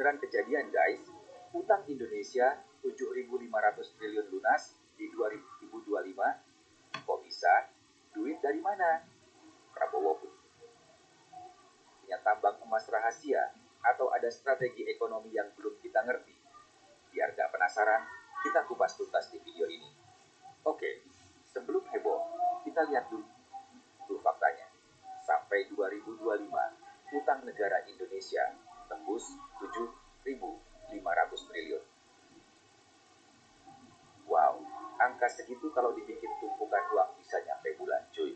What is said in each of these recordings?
beneran kejadian guys. Utang Indonesia 7.500 triliun lunas di 2025. Kok bisa? Duit dari mana? Prabowo punya tambang emas rahasia atau ada strategi ekonomi yang belum kita ngerti? Biar gak penasaran, kita kupas tuntas di video ini. Oke, sebelum heboh, kita lihat dulu faktanya. Sampai 2025, utang negara Indonesia tembus 7.500 triliun. Wow, angka segitu kalau dibikin tumpukan uang bisa nyampe bulan cuy.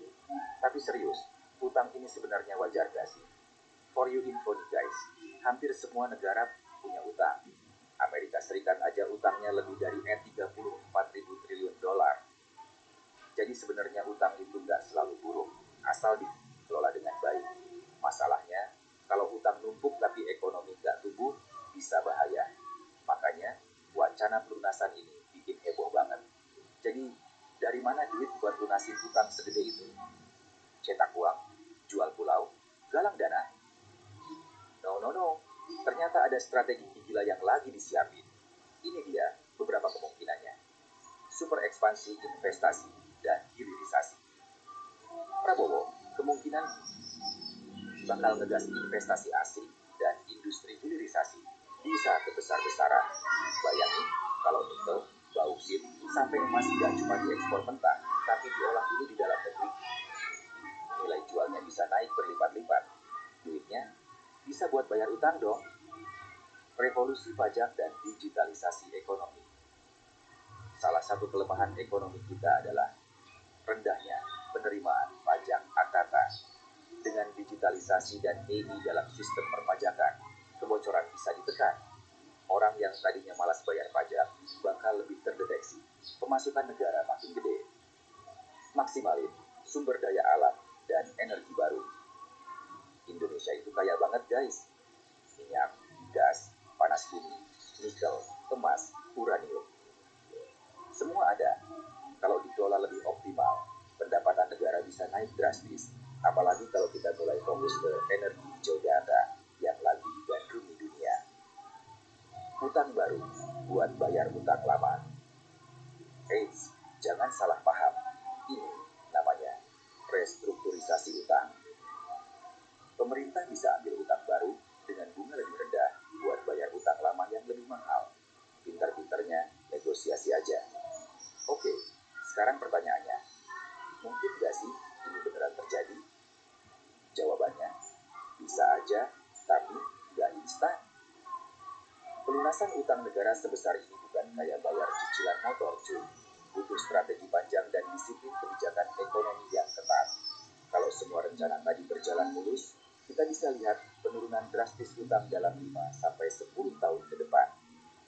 Tapi serius, utang ini sebenarnya wajar gak sih? For you info nih guys, hampir semua negara punya utang. Amerika Serikat aja utangnya lebih dari 34.000 triliun dolar. Jadi sebenarnya utang itu gak selalu buruk, asal dikelola dengan baik. Masalahnya, kalau utang numpuk tapi ekonomi gak tumbuh, bisa bahaya. Makanya, wacana pelunasan ini bikin heboh banget. Jadi, dari mana duit buat lunasin utang segede itu? Cetak uang, jual pulau, galang dana? No. Ternyata ada strategi gila yang lagi disiapin. Ini dia beberapa kemungkinannya. Super ekspansi investasi dan hilirisasi. Prabowo kemungkinan bakal ngegas investasi asing dan industri hilirisasi bisa kebesar-besaran. Bayangin kalau nikel, bauksit, sampai emas gak cuma diekspor mentah, tapi diolah dulu di dalam negeri. Nilai jualnya bisa naik berlipat-lipat. Duitnya bisa buat bayar utang dong. Revolusi pajak dan digitalisasi ekonomi. Salah satu kelemahan ekonomi kita adalah rendahnya penerimaan pajak AKK. Dengan digitalisasi dan AI dalam sistem perpajakan, kebocoran bisa ditekan. Orang yang tadinya malas bayar pajak bakal lebih terdeteksi. Pemasukan negara makin gede. Maksimalin sumber daya alam dan energi baru. Indonesia itu kaya banget guys. Minyak, gas, panas bumi, nikel, emas, uranium. Semua ada. Kalau dikelola lebih optimal, pendapatan negara bisa naik drastis. Apalagi kalau kita mulai fokus ke energi hijau ganda yang lagi gandrungi dunia. Utang baru buat bayar utang lama. Eits, jangan salah paham. Ini namanya restrukturisasi utang. Pemerintah bisa ambil utang baru dengan bunga lebih rendah buat bayar utang lama yang lebih mahal. Pintar-pintarnya negosiasi aja. Oke, sekarang pertanyaannya. Mungkin gak sih ini beneran terjadi? Jawabannya, bisa aja, tapi gak instan. Pelunasan utang negara sebesar ini bukan kayak bayar cicilan motor, cuy. Butuh strategi panjang dan disiplin kebijakan ekonomi yang ketat. Kalau semua rencana tadi berjalan mulus, kita bisa lihat penurunan drastis utang dalam 5-10 tahun ke depan.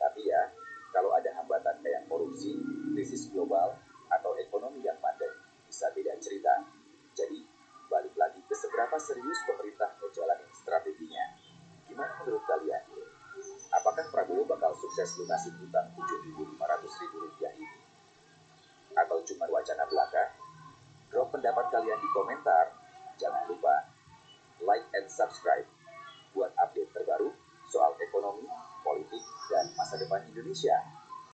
Tapi ya, kalau ada hambatan kayak korupsi, krisis global, atau ekonomi yang mandek, bisa beda cerita. Jadi, balik lagi ke seberapa serius pemerintah ngejalanin strateginya. Gimana menurut kalian? Apakah Prabowo bakal sukses lunasin utang Rp7.500.000 ini? Atau cuma wacana belaka? Drop pendapat kalian di komentar. Jangan lupa like and subscribe buat update terbaru soal ekonomi, politik, dan masa depan Indonesia.